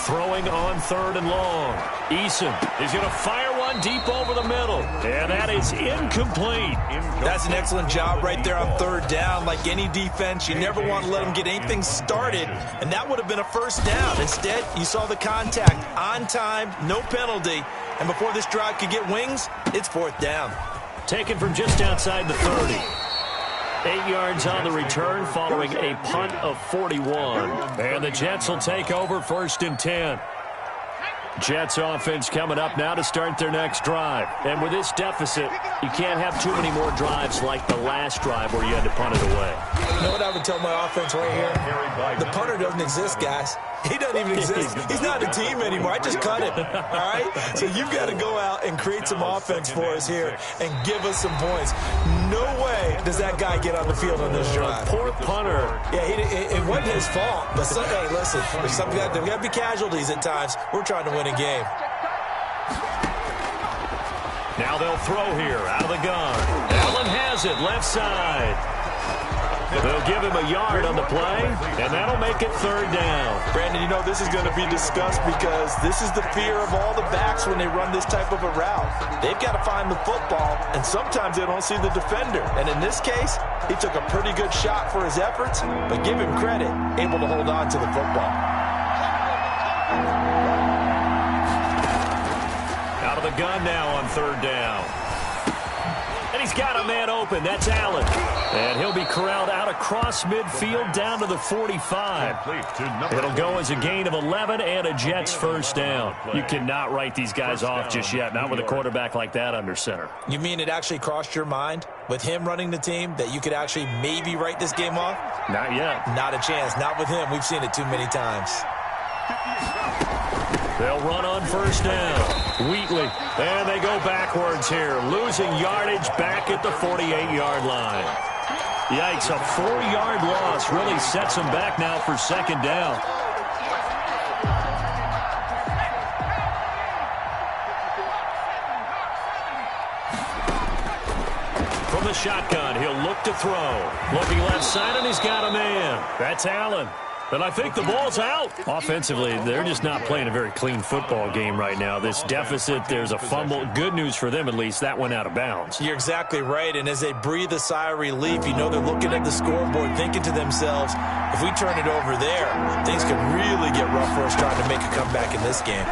Speaker 7: Throwing on 3rd and long. Eason is going to fire one deep over the middle. And that is incomplete.
Speaker 9: That's an excellent job right there on 3rd down. Like any defense, you never want to let them get anything started, and that would have been a first down. Instead, you saw the contact on time, no penalty, and before this drive could get wings, it's 4th down.
Speaker 7: Taken from just outside the 30. 8 yards on the return following a punt of 41. And the Jets will take over 1st and 10. Jets offense coming up now to start their next drive. And with this deficit, you can't have too many more drives like the last drive where you had to punt it away.
Speaker 9: You know what I would tell my offense right here? The punter doesn't exist, guys. He doesn't even exist. He's not a team anymore. I just cut him. All right? So you've got to go out and create some offense for us here and give us some points. No way does that guy get on the field on this drive.
Speaker 7: Poor punter.
Speaker 9: Yeah, it wasn't his fault. But hey, listen, there's got to be casualties at times. We're trying to win a game.
Speaker 7: Now they'll throw here out of the gun. Allen has it left side. They'll give him a yard on the play, and that'll make it 3rd down.
Speaker 9: Brandon, you know this is going to be discussed because this is the fear of all the backs when they run this type of a route. They've got to find the football, and sometimes they don't see the defender. And in this case, he took a pretty good shot for his efforts, but give him credit, able to hold on to the football.
Speaker 7: Out of the gun now on 3rd down. And he's got a man open. That's Allen. And he'll be corralled out across midfield down to the 45. It'll go as a gain of 11 and a Jets 1st down. You cannot write these guys off just yet, not with a quarterback like that under center.
Speaker 9: You mean it actually crossed your mind with him running the team that you could actually maybe write this game off?
Speaker 7: Not yet.
Speaker 9: Not a chance. Not with him. We've seen it too many times.
Speaker 7: They'll run on 1st down. Wheatley. And they go backwards here. Losing yardage back at the 48-yard line. Yikes, a 4-yard loss really sets them back now for 2nd down. From the shotgun, he'll look to throw. Looking left side, and he's got a man. That's Allen. And I think the ball's out. Offensively, they're just not playing a very clean football game right now. This deficit, there's a fumble. Good news for them, at least. That went out of bounds.
Speaker 9: You're exactly right. And as they breathe a sigh of relief, you know they're looking at the scoreboard, thinking to themselves, if we turn it over there, things could really get rough for us trying to make a comeback in this game.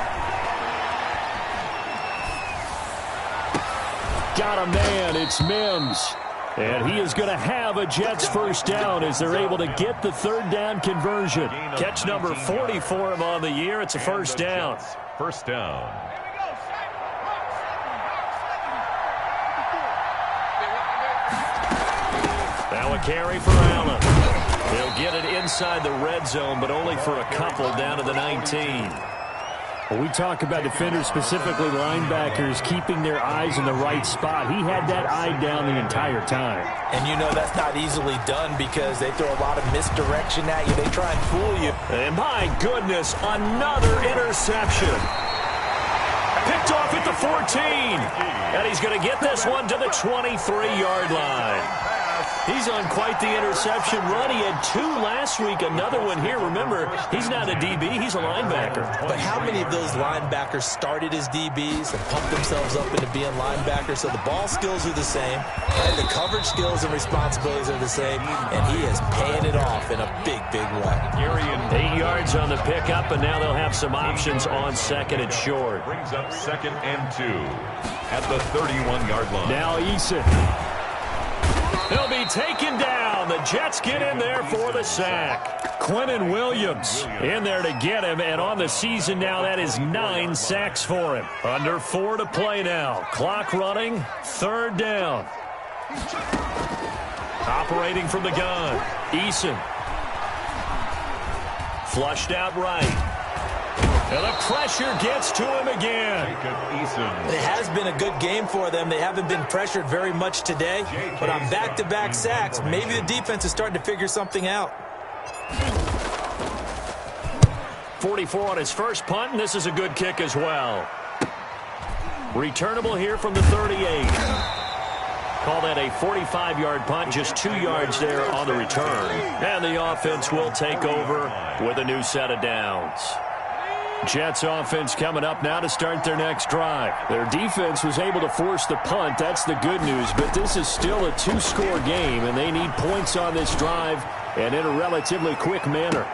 Speaker 7: Got a man. It's Mims. And he is going to have a Jets 1st down as they're able to get the 3rd down conversion. Catch number 40 for him on the year. It's a 1st down.
Speaker 8: 1st down.
Speaker 7: Now a carry for Allen. He'll get it inside the red zone, but only for a couple down to the 19.
Speaker 10: When we talk about defenders, specifically linebackers, keeping their eyes in the right spot, he had that eye down the entire time.
Speaker 9: And you know that's not easily done because they throw a lot of misdirection at you. They try and fool you.
Speaker 7: And my goodness, another interception. Picked off at the 14. And he's going to get this one to the 23-yard line. He's on quite the interception run. He had 2 last week, another one here. Remember, he's not a DB, he's a linebacker.
Speaker 9: But how many of those linebackers started as DBs and pumped themselves up into being linebackers? So the ball skills are the same, right? The coverage skills and responsibilities are the same, and he is paying it off in a big, big way.
Speaker 7: 8 yards on the pickup, and now they'll have some options on 2nd and short.
Speaker 8: Brings up 2nd and 2 at the 31-yard line.
Speaker 7: Now Eason. He'll be taken down. The Jets get in there for the sack. Quinnen Williams in there to get him, and on the season now, that is 9 sacks for him. Under 4 to play now. Clock running, 3rd down. Operating from the gun, Eason. Flushed out right. And the pressure gets to him again.
Speaker 9: It has been a good game for them. They haven't been pressured very much today. But on back-to-back sacks, maybe the defense is starting to figure something out.
Speaker 7: 44 on his first punt, and this is a good kick as well. Returnable here from the 38. Call that a 45-yard punt, just 2 yards there on the return. And the offense will take over with a new set of downs. Jets offense coming up now to start their next drive. Their defense was able to force the punt. That's the good news, but this is still a 2-score game, and they need points on this drive and in a relatively quick manner.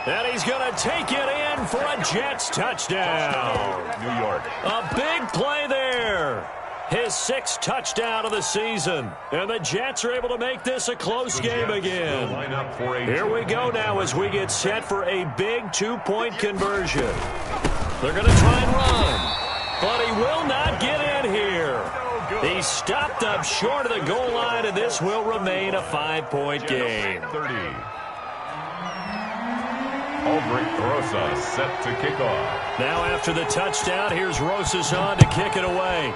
Speaker 7: And he's going to take it in for a Jets touchdown.
Speaker 8: New York.
Speaker 7: A big play there. His 6th touchdown of the season. And the Jets are able to make this a close game again. Here we go now as we get set for a big 2-point conversion. They're going to try and run. But he will not get in here. He stopped up short of the goal line, and this will remain a 5-point game.
Speaker 8: 30. Albrecht Rosa set to kick off.
Speaker 7: Now after the touchdown, here's Rosas on to kick it away.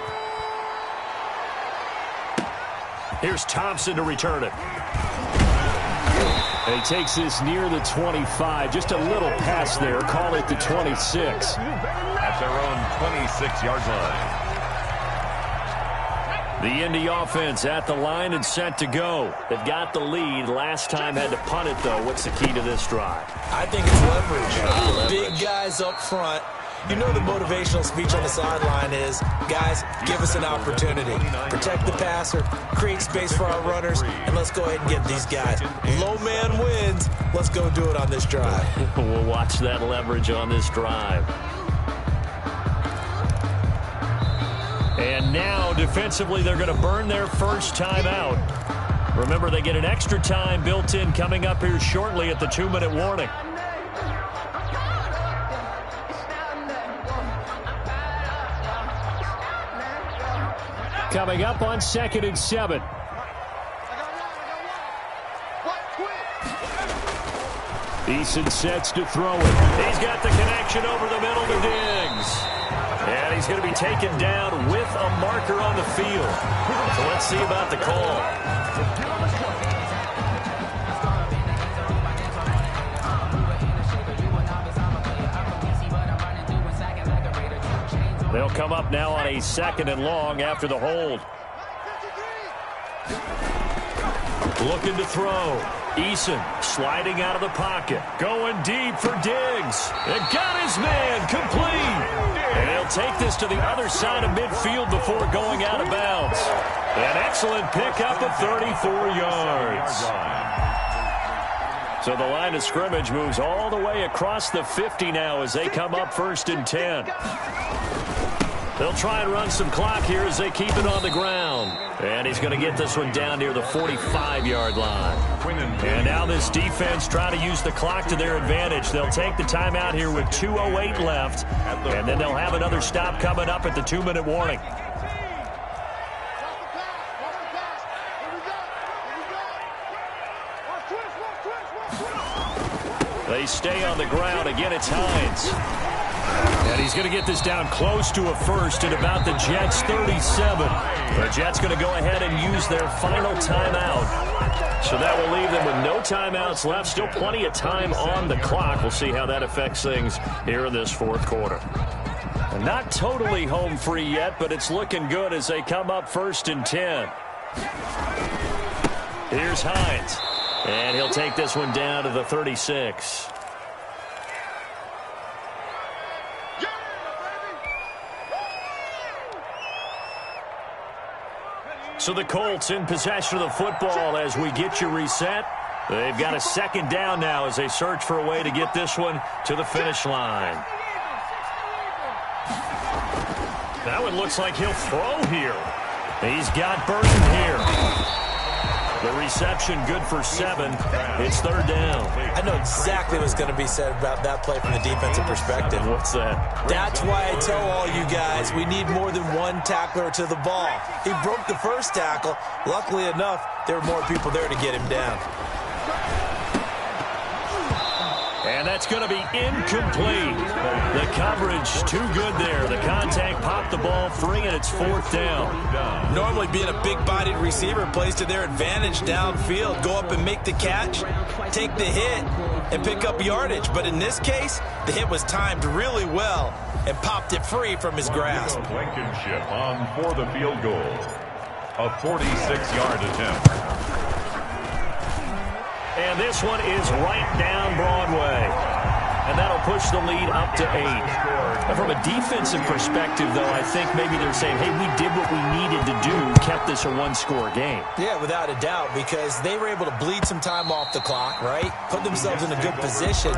Speaker 7: Here's Thompson to return it. And he takes this near the 25. Just a little pass there. Call it the 26.
Speaker 8: At their own 26-yard line.
Speaker 7: The Indy offense at the line and set to go. They've got the lead. Last time had to punt it, though. What's the key to this drive?
Speaker 9: I think it's leverage. Big guys up front. You know the motivational speech on the sideline is, guys, give us an opportunity. Protect the passer, create space for our runners, and let's go ahead and get these guys. Low man wins. Let's go do it on this drive.
Speaker 7: We'll watch that leverage on this drive. And now, defensively, they're going to burn their first timeout. Remember, they get an extra time built in coming up here shortly at the 2-minute warning. Coming up on 2nd and 7. Eason sets to throw it. He's got the connection over the middle to Diggs. And he's going to be taken down with a marker on the field. So let's see about the call. They'll come up now on a 2nd and long after the hold. Looking to throw. Eason sliding out of the pocket. Going deep for Diggs. And got his man complete. And he'll take this to the other side of midfield before going out of bounds. An excellent pickup of 34 yards. So the line of scrimmage moves all the way across the 50 now as they come up 1st and 10. They'll try and run some clock here as they keep it on the ground. And he's going to get this one down near the 45-yard line. And now this defense trying to use the clock to their advantage. They'll take the timeout here with 2:08 left. And then they'll have another stop coming up at the 2-minute warning. They stay on the ground. Again, it's Hines. And he's going to get this down close to a first at about the Jets' 37. The Jets going to go ahead and use their final timeout. So that will leave them with no timeouts left. Still plenty of time on the clock. We'll see how that affects things here in this 4th quarter. And not totally home free yet, but it's looking good as they come up 1st and 10. Here's Hines. And he'll take this one down to the 36. So the Colts in possession of the football as we get you reset. They've got a 2nd down now as they search for a way to get this one to the finish line. That one looks like he'll throw here. He's got Burton here. The reception good for 7. It's 3rd down.
Speaker 9: I know exactly what's going to be said about that play from the defensive perspective.
Speaker 7: What's that?
Speaker 9: That's why I tell all you guys we need more than one tackler to the ball. He broke the first tackle. Luckily enough, there were more people there to get him down.
Speaker 7: And that's going to be incomplete. The coverage too good there. The contact popped the ball free, and it's 4th down.
Speaker 9: Normally being a big-bodied receiver plays to their advantage downfield. Go up and make the catch, take the hit, and pick up yardage. But in this case, the hit was timed really well and popped it free from his grasp.
Speaker 8: Blankenship on for the field goal. A 46-yard attempt.
Speaker 7: And this one is right down Broadway. And that'll push the lead up to 8. And from a defensive perspective, though, I think maybe they're saying, hey, we did what we needed to do, kept this a one-score game.
Speaker 9: Yeah, without a doubt, because they were able to bleed some time off the clock, right? Put themselves in a good position,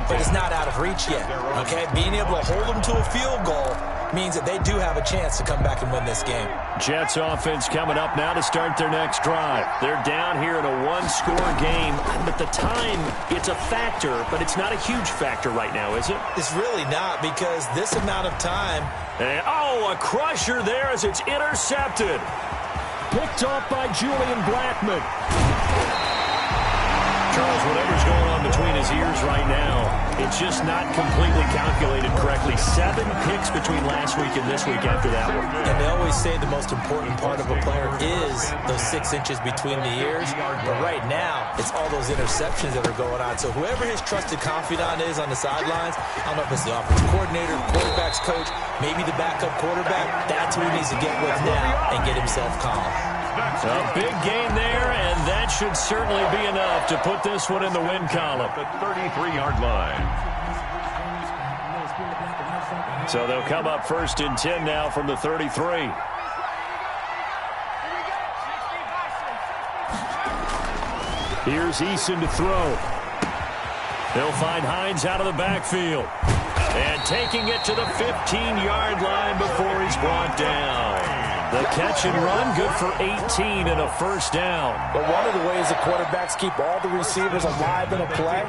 Speaker 9: but it's not out of reach yet, okay? Being able to hold them to a field goal means that they do have a chance to come back and win this game.
Speaker 7: Jets offense coming up now to start their next drive. They're down here in a one-score game, but the time, it's a factor, but it's not a huge factor right now, is it?
Speaker 9: It's really not, because this amount of time...
Speaker 7: And, oh, a crusher there as it's intercepted. Picked off by Julian Blackman. Charles, whatever's going on between his ears right now, it's just not completely calculated correctly. 7 picks between last week and this week after that one.
Speaker 9: And they always say the most important part of a player is those 6 inches between the ears. But right now, it's all those interceptions that are going on. So whoever his trusted confidant is on the sidelines, I don't know if it's the offensive coordinator, quarterback's coach, maybe the backup quarterback, that's who he needs to get with now and get himself calm.
Speaker 7: A big game there, and that should certainly be enough to put this one in the win column.
Speaker 8: The 33-yard line.
Speaker 7: So they'll come up 1st and 10 now from the 33. Here's Eason to throw. They'll find Hines out of the backfield. And taking it to the 15-yard line before he's brought down. The catch and run, good for 18 and a 1st down.
Speaker 9: But one of the ways the quarterbacks keep all the receivers alive in a play,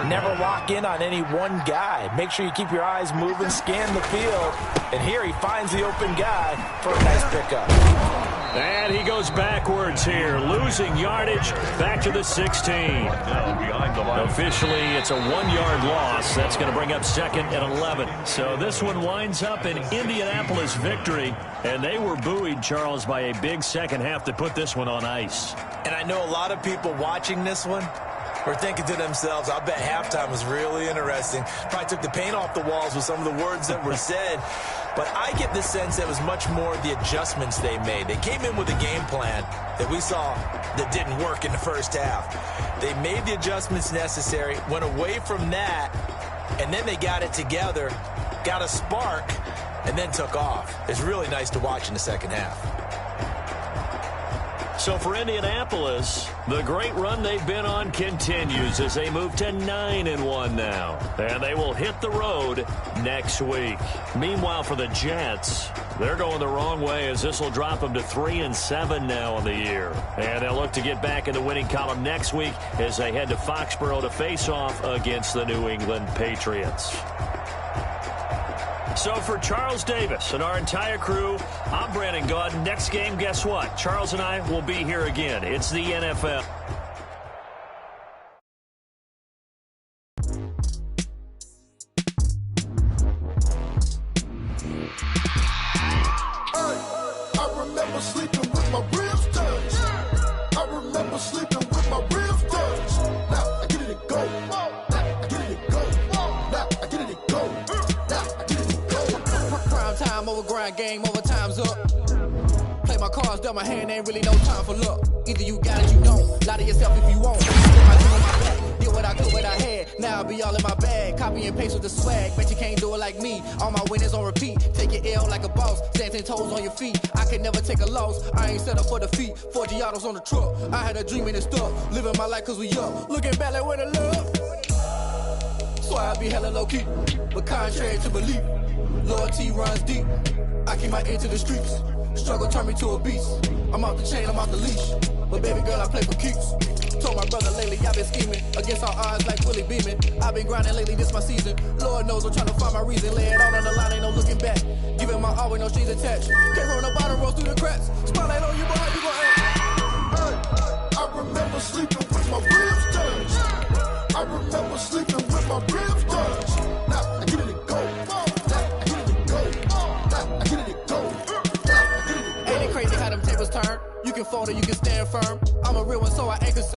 Speaker 9: never lock in on any one guy. Make sure you keep your eyes moving, scan the field. And here he finds the open guy for a nice pickup.
Speaker 7: And he goes backwards here, losing yardage back to the 16. Officially, it's a 1-yard loss. That's going to bring up 2nd and 11. So this one winds up an Indianapolis victory, and they were buoyed, Charles, by a big second half to put this one on ice.
Speaker 9: And I know a lot of people watching this one were thinking to themselves, I bet halftime was really interesting. Probably took the paint off the walls with some of the words that were said. But I get the sense that it was much more the adjustments they made. They came in with a game plan that we saw that didn't work in the first half. They made the adjustments necessary, went away from that, and then they got it together, got a spark, and then took off. It's really nice to watch in the second half.
Speaker 7: So for Indianapolis, the great run they've been on continues as they move to 9-1 now. And they will hit the road next week. Meanwhile, for the Jets, they're going the wrong way as this will drop them to 3-7 now on the year. And they'll look to get back in the winning column next week as they head to Foxborough to face off against the New England Patriots. So for Charles Davis and our entire crew, I'm Brandon Gaudin. Next game, guess what? Charles and I will be here again. It's the NFL.
Speaker 12: I remember sleeping with my ribs touched. I remember sleeping with my ribs touched. Now I get it and go. Now I get it and go. Now I get it and go. Now I get it and go.
Speaker 13: Prime time over grind game, over time's up. Play my cards, dealt my hand, ain't really no time for luck. Either you got it, you don't. Lie to yourself if you won't. Did what I could, what I had. Now I be all in my bag. Copy and paste with the swag. Bet you can't do it like me. All my winners on repeat. Take your L like a boss. Stand 10 toes on your feet. I can never take a loss. I ain't set up for defeat. 4 Giottos on the truck. I had a dream and it stuck. Living my life cause we up. Looking back like where the love. So I be hella low key. But contrary to belief, loyalty runs deep. I keep my ear to the streets. Struggle turned me to a beast. I'm off the chain, I'm off the leash. But baby girl, I play for keeps. Told my brother lately, I've been scheming against all odds like Willie Beeman. I've been grinding lately, this my season. Lord knows I'm trying to find my reason. Lay it out on the line, ain't no looking back. Giving my all with no strings attached. Came from the bottom, rose through the cracks. Spotlight on you, boy, how you gon' act?
Speaker 12: Hey, I remember sleeping with my ribs touched. I remember sleeping with my ribs touched. Now I get it and go. Now I get it and go. Now I get it and go.
Speaker 13: Ain't it crazy how them tables turn? You can fold or you can stand firm. I'm a real one, so I ain't concerned.